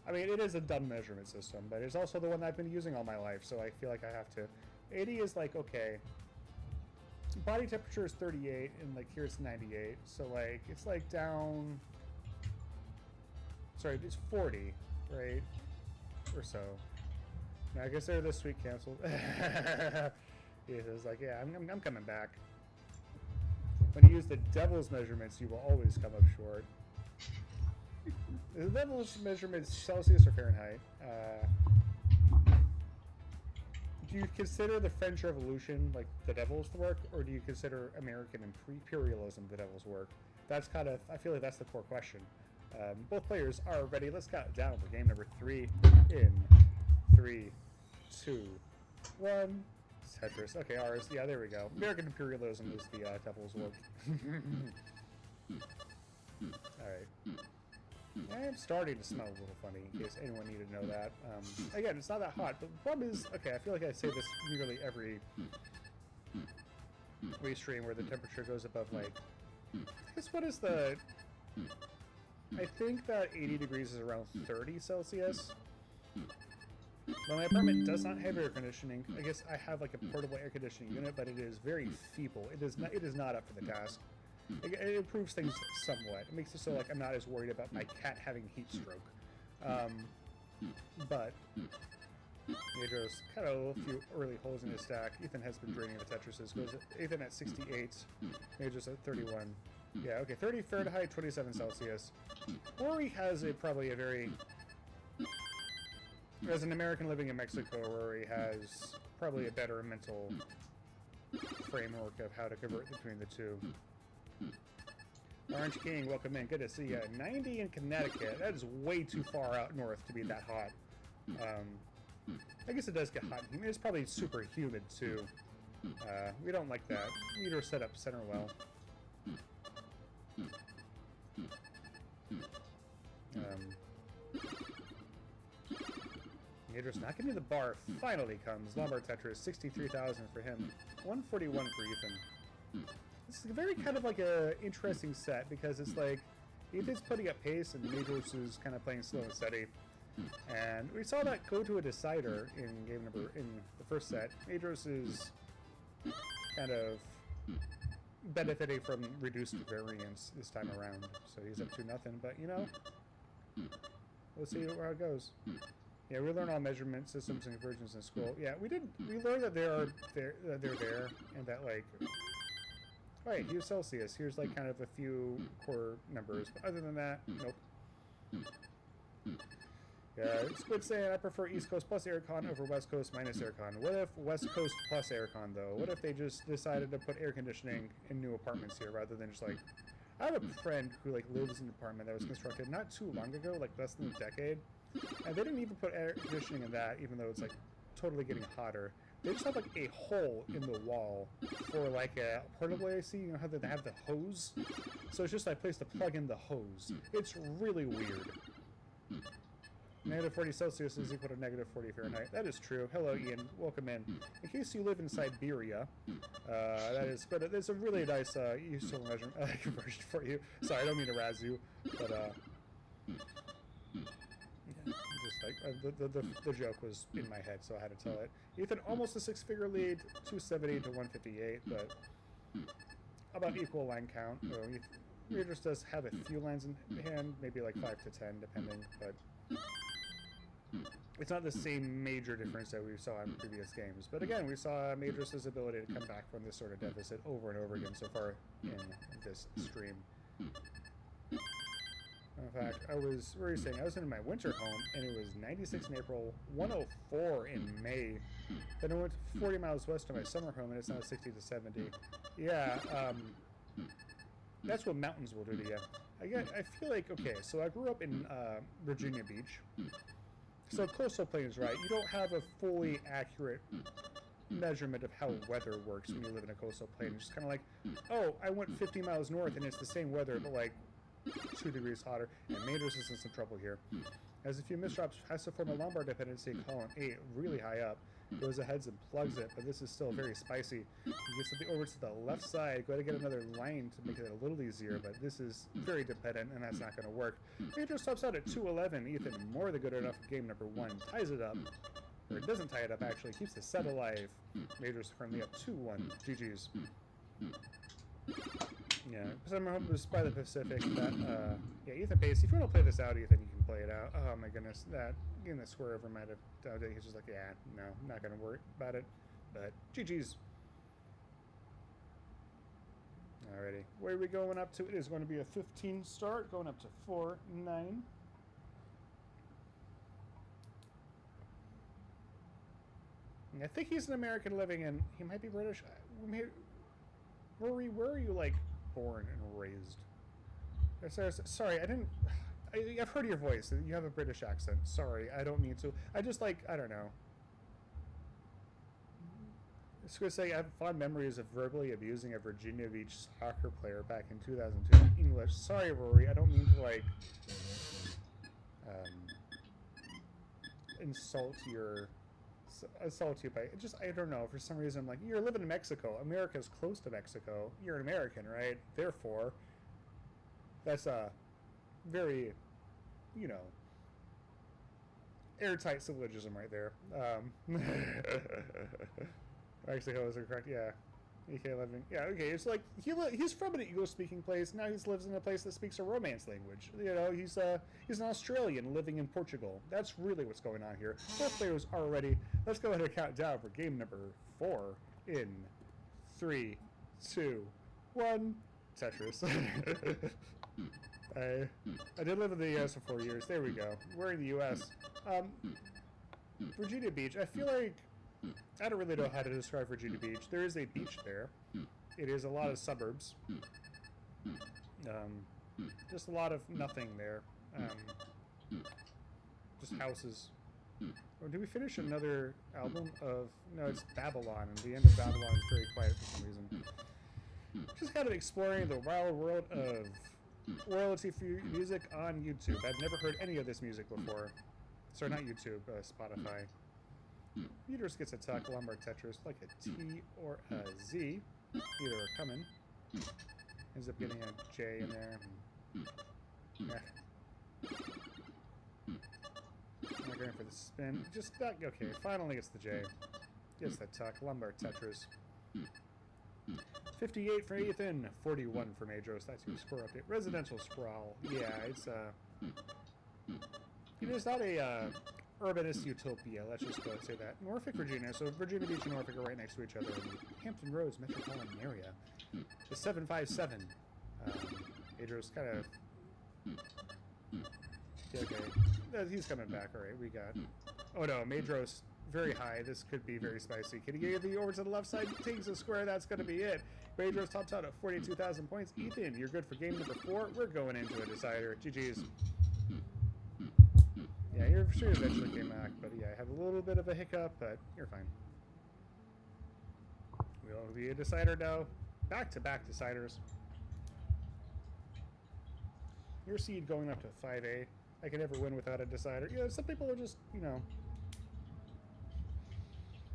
I mean, it is a dumb measurement system, but it's also the one that I've been using all my life, so I feel like I have to. 80 is like, okay. Body temperature is 38, and like here it's 98, so like, it's like down... Sorry, it's 40, right? Or so. Now, I guess they're this week canceled. It was like, yeah, I'm coming back. When you use the devil's measurements, you will always come up short. The devil's measurements, Celsius or Fahrenheit. Do you consider the French Revolution like the devil's work, or do you consider American imperialism the devil's work? That's kind of, I feel like that's the core question. Both players are ready. Let's count down for game number 3 in 3, 2, 1. Tetris. Okay, ours. Yeah, there we go. American imperialism is the devil's work. Alright. I'm starting to smell a little funny, in case anyone needed to know that. Again, it's not that hot, but the problem is, okay, I feel like I say this nearly every stream where the temperature goes above, like, I guess what is the... I think that 80 degrees is around 30 Celsius. But my apartment does not have air conditioning. I guess I have like a portable air conditioning unit, but it is very feeble. It is not up for the task. It improves things somewhat. It makes it so like I'm not as worried about my cat having heat stroke. But Maehdros cut out a few early holes in his stack. Ethan has been draining the Tetris's. Goes Ethan at 68. Maehdros at 31. Yeah, okay, 30 Fahrenheit, 27 Celsius. Rory has probably a very... As an American living in Mexico, Rory has probably a better mental framework of how to convert between the two. Orange King, welcome in. Good to see you. 90 in Connecticut. That is way too far out north to be that hot. I guess it does get hot. It's probably super humid, too. We don't like that. Meter set up center well. Maehdros not giving me the bar. Finally comes. Lombard Tetris, 63,000 for him. 141 for Ethan. This is very kind of like a interesting set because it's like Ethan's putting up pace and Maehdros is kind of playing slow and steady. And we saw that go to a decider in the first set. Maehdros is kind of benefiting from reduced variance this time around, so he's up 2-0. But you know, we'll see how it goes. Yeah, we learn all measurement systems and conversions in school. Yeah, we did. We learned that they're there, and that like. Right, here's Celsius. Here's like kind of a few core numbers. But other than that, nope. Yeah, Squid saying I prefer East Coast plus aircon over West Coast minus aircon. What if West Coast plus aircon though? What if they just decided to put air conditioning in new apartments here rather than just like... I have a friend who like lives in an apartment that was constructed not too long ago, like less than a decade, and they didn't even put air conditioning in that, even though it's like totally getting hotter. They just have like a hole in the wall for like a portable AC. You know how they have the hose? So it's just a place to plug in the hose. It's really weird. Negative 40 Celsius is equal to negative 40 Fahrenheit. That is true. Hello, Ian. Welcome in. In case you live in Siberia, that is good. There's a really nice useful measurement conversion for you. Sorry, I don't mean to razz you, but yeah, just like the joke was in my head, so I had to tell it. Ethan, almost a 6-figure lead, 270 to 158, but about equal line count. Maehdros does have a few lines in hand, maybe like 5 to 10, depending, but it's not the same major difference that we saw in previous games. But again, we saw Maehdros' ability to come back from this sort of deficit over and over again so far in this stream. In fact, I was in my winter home, and it was 96 in April, 104 in May. Then I went 40 miles west to my summer home, and it's now 60 to 70. Yeah, that's what mountains will do to you. I feel like, okay, so I grew up in Virginia Beach. So coastal plains, right? You don't have a fully accurate measurement of how weather works when you live in a coastal plain. It's just kind of like, oh, I went 50 miles north and it's the same weather, but like 2 degrees hotter. And Maehdros is in some trouble here. Has a few misdrops, has to form a lumbar dependency column 8 really high up. Goes ahead and plugs it, but this is still very spicy. You get something over to the left side, go to get another line to make it a little easier, but this is very dependent, and that's not going to work. Maehdros stops out at 211. Ethan, more than good enough for game number 1. Ties it up, or it doesn't tie it up actually, keeps the set alive. Maehdros currently up 2-1. GG's. Yeah, summer home was by the Pacific. That yeah, Ethan Pace. If you want to play this out, Ethan, you can play it out. Oh my goodness, that getting the square over might have doubted it. He's just like, yeah, no, I'm not gonna worry about it. But GG's. Alrighty, where are we going up to? It is going to be a 15 start, going up to 4-9. I think he's an American living in. He might be British. Rory, where are you like born and raised? Sorry, I've heard your voice. You have a British accent. Sorry, I don't mean to. I just like, I don't know. I was going to say I have fond memories of verbally abusing a Virginia Beach soccer player back in 2002 in English. Sorry, Rory, I don't mean to like insult you by just, I don't know, for some reason I'm like, you're living in Mexico. America's close to Mexico. You're an American, right? Therefore, that's a very, you know, airtight syllogism right there. Mexico is correct, yeah. EK11. Yeah, okay, it's like, he's from an English-speaking place, now he lives in a place that speaks a Romance language. You know, he's an Australian living in Portugal. That's really what's going on here. Both players are ready. Let's go ahead and count down for game number 4 in 3, 2, 1. Tetris. I did live in the U.S. for 4 years. There we go. We're in the U.S. Virginia Beach, I feel like I don't really know how to describe Virginia Beach. There is a beach there. It is a lot of suburbs. Just a lot of nothing there. Just houses. Oh, did we finish another album of... No, it's Babylon, and the end of Babylon is very quiet for some reason. Just kind of exploring the wild world of royalty-free music on YouTube. I've never heard any of this music before. Sorry, not YouTube, Spotify. Maehdros gets a tuck, lumbar Tetris, like a T or a Z. Either are coming. Ends up getting a J in there. Yeah. Not going for the spin. Just that. Okay, finally gets the J. Gets the tuck, lumbar Tetris. 58 for Ethan, 41 for Maehdros. That's your score update. Residential sprawl. Yeah, it's it is not a urbanist utopia. Let's just go and say that. Norfolk, Virginia. So Virginia Beach and Norfolk are right next to each other in the Hampton Roads metropolitan area. The 757. Maehdros kind of... Yeah, okay. He's coming back. All right, we got... Oh no, Maehdros very high. This could be very spicy. Can he get the over to the left side? Takes a square. That's going to be it. Maehdros tops out at 42,000 points. Ethan, you're good for game number 4. We're going into a decider. GG's. Yeah, you're sure eventually came back, but yeah, I have a little bit of a hiccup, but you're fine. We'll be a decider now. Back-to-back deciders. Your seed going up to 5A. I could never win without a decider. You know, some people are just, you know...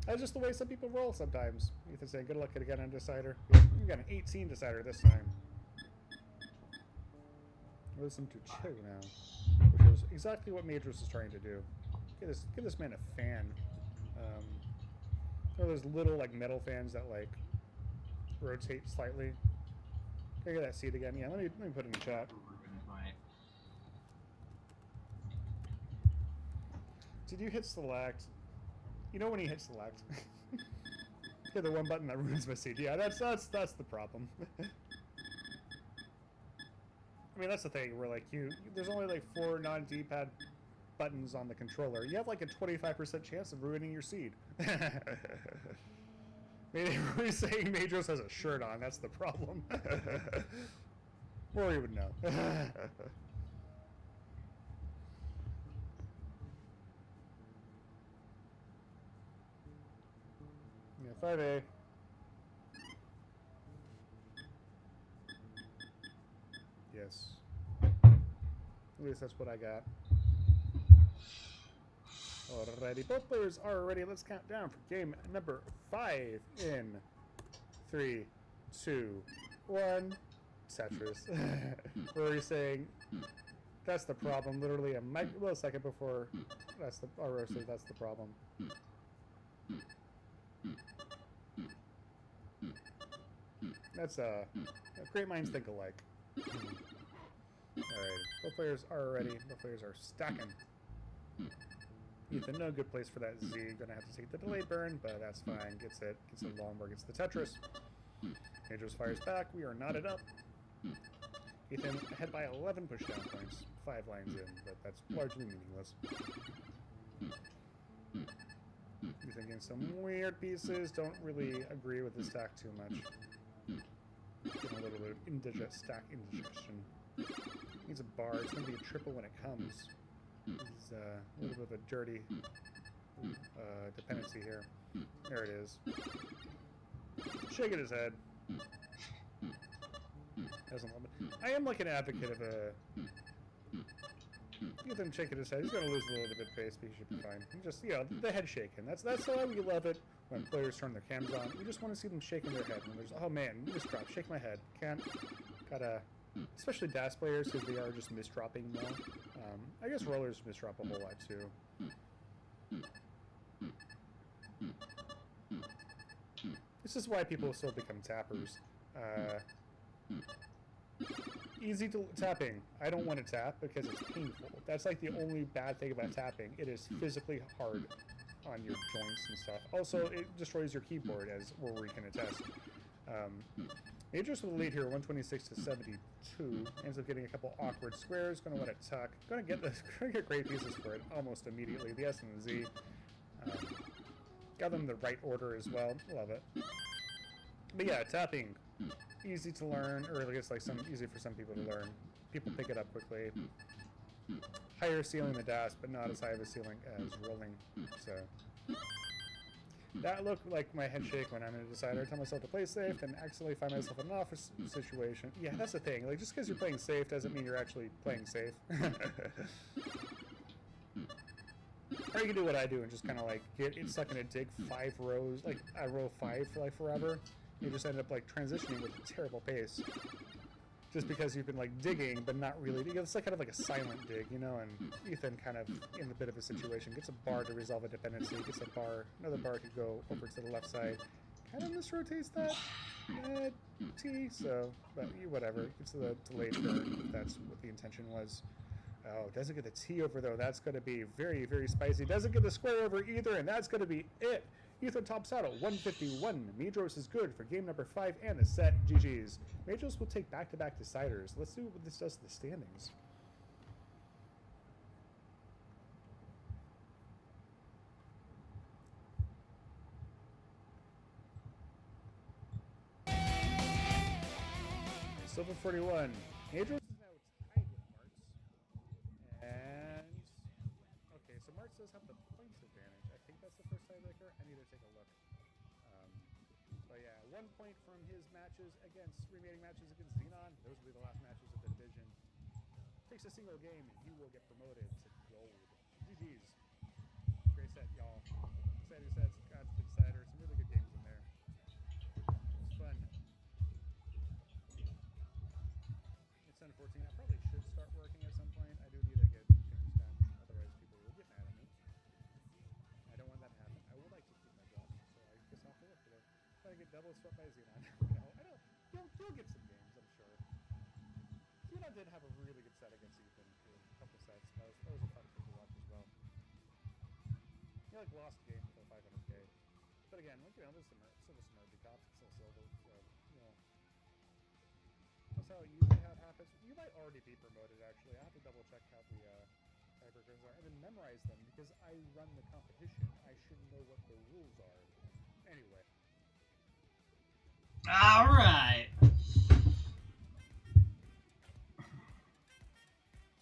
That's just the way some people roll sometimes. Ethan saying, good luck again on decider. You got an 18 decider this time. Listen to chill now. Which is exactly what Maehdros is trying to do. Give this man a fan. One of those little like metal fans that like rotate slightly. Can I get that seat again? Yeah, let me put it in the chat. Did you hit select? You know when he hits select? Yeah, the one button that ruins my seat. Yeah, that's the problem. I mean, that's the thing, where, like, there's only, like, 4 non-D-pad buttons on the controller. You have, like, a 25% chance of ruining your seed. I mean, everybody's saying Maehdros has a shirt on. That's the problem. Rory would know. Yeah, 5A. Yes. At least that's what I got. Alrighty, both players are ready. Let's count down for game number 5 in 3, 2, 1. Tetris. Rory saying that's the problem. Literally a millisecond before that's the problem. That's great minds think alike. Alright, both players are ready. Both players are stacking. Ethan, no good place for that Z. Gonna have to take the delay burn, but that's fine. Gets it Longboard, gets the Tetris. Maehdros fires back. We are knotted up. Ethan ahead by 11 pushdown points. 5 lines in, but that's largely meaningless. Ethan getting some weird pieces. Don't really agree with the stack too much. Getting a little bit of stack indigestion. Needs a bar. It's going to be a triple when it comes. It's a little bit of a dirty dependency here. There it is. Shaking his head. Doesn't love it. I am like an advocate of get him shaking his head. He's going to lose a little bit of pace, but he should be fine. Just, you know, the head shaking. That's why we love it when players turn their cams on. We just want to see them shaking their head. When there's, oh man, misdrop, shake my head. Can't, gotta, especially DAS players, because they are just misdropping more. I guess rollers misdrop a whole lot too. This is why people still become tappers. Easy to tapping. I don't want to tap because it's painful. That's like the only bad thing about tapping. It is physically hard on your joints and stuff. Also, it destroys your keyboard, as Rory can attest. Maehdros with the lead here, 126 to 72. Ends up getting a couple awkward squares. Gonna let it tuck. Gonna get great pieces for it almost immediately. The S and the Z. Got them in the right order as well. Love it. But yeah, tapping. Easy to learn, or I guess like easy for some people to learn. People pick it up quickly. Higher ceiling than DAS, but not as high of a ceiling as rolling. So that looked like my head shake when I'm in a decider. I tell myself to play safe and accidentally find myself in an office situation. Yeah, that's the thing. Like, just because you're playing safe doesn't mean you're actually playing safe. Or you can do what I do and just kind of like get stuck in a dig 5 rows, like I row 5 for like forever. You just end up like transitioning with a terrible pace, just because you've been like digging, but not really. It's like kind of like a silent dig, you know. And Ethan kind of in a bit of a situation gets a bar to resolve a dependency. Gets a bar, another bar could go over to the left side. Kind of misrotates that T. So, but whatever. Gets the delayed burn if that's what the intention was. Oh, doesn't get the T over, though. That's going to be very, very spicy. Doesn't get the square over either, and that's going to be it. Ethan tops out at 151. Maehdros is good for game number 5 and the set. GG's. Maehdros will take back-to-back deciders. Let's see what this does to the standings. Silver 41. Maehdros is now tied with Martz. And okay, so Martz does have the points advantage. I think that's the first tiebreaker. I need to take a look. But yeah, 1 point from his matches against remaining matches against Xenon. Those will be the last matches of the division. Takes a single game, and he will get promoted to gold. GG's. Great set, y'all. Exciting sets. Got the decider. Some really good games in there. It's fun. It's 10:14. I probably should start working at some point. I do need to get things done. Otherwise, people will get mad at me. I don't want that to happen. I would like to keep my job, so I guess I'll have to work today. If I get double swept by Xenon. No, I don't. You'll get some games, I'm sure. Xenon did have a really good set against Ethan for a couple sets. That was a fun thing to watch as well. He lost a game for 500K. But again, there's some mergey cops. It's still silver, so, that's how it usually happens. You might already be promoted, actually. I have to double check how the tiebreakers are and then memorize them because I run the competition. I should know what the rules are. Anyway. All right.